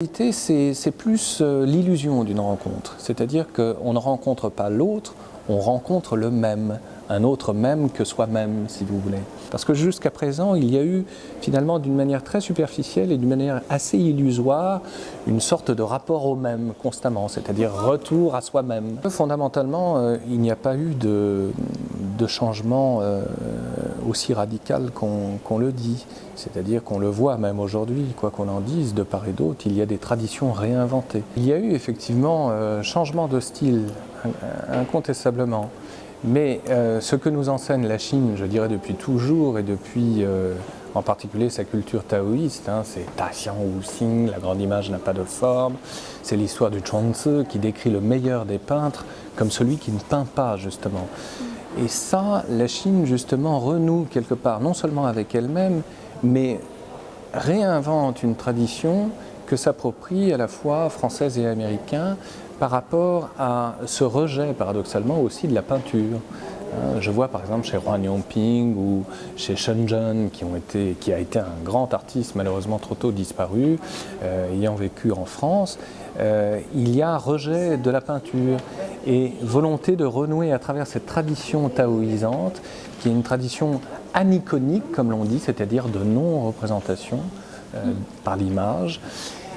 C'est plus l'illusion d'une rencontre, c'est-à-dire qu'on ne rencontre pas l'autre, on rencontre le même, un autre même que soi-même, si vous voulez. Parce que jusqu'à présent, il y a eu finalement d'une manière très superficielle et d'une manière assez illusoire, une sorte de rapport au même constamment, c'est-à-dire retour à soi-même. Fondamentalement, il n'y a pas eu de changement aussi radical qu'on le dit, c'est-à-dire qu'on le voit même aujourd'hui, quoi qu'on en dise, de part et d'autre, il y a des traditions réinventées. Il y a eu effectivement changement de style, incontestablement. Mais ce que nous enseigne la Chine, je dirais depuis toujours et depuis en particulier sa culture taoïste, c'est Ta Xiang Wu Xing, la grande image n'a pas de forme, c'est l'histoire du Chuang-Tzu qui décrit le meilleur des peintres comme celui qui ne peint pas justement. Et ça, la Chine justement renoue quelque part, non seulement avec elle-même, mais réinvente une tradition que s'approprient à la fois françaises et américains par rapport à ce rejet paradoxalement aussi de la peinture. Je vois par exemple chez Huang Yongping ou chez Shen Zhen qui a été un grand artiste malheureusement trop tôt disparu, ayant vécu en France, il y a rejet de la peinture et volonté de renouer à travers cette tradition taoïsante qui est une tradition aniconique comme l'on dit, c'est-à-dire de non-représentation par l'image.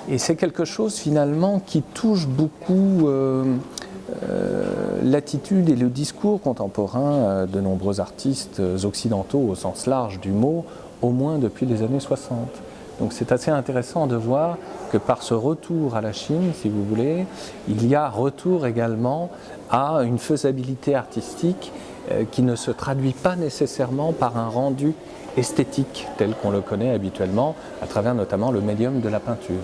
Et c'est quelque chose finalement qui touche beaucoup l'attitude et le discours contemporain de nombreux artistes occidentaux au sens large du mot, au moins depuis les années 60. Donc c'est assez intéressant de voir que par ce retour à la Chine, si vous voulez, il y a retour également à une faisabilité artistique qui ne se traduit pas nécessairement par un rendu esthétique tel qu'on le connaît habituellement à travers notamment le médium de la peinture.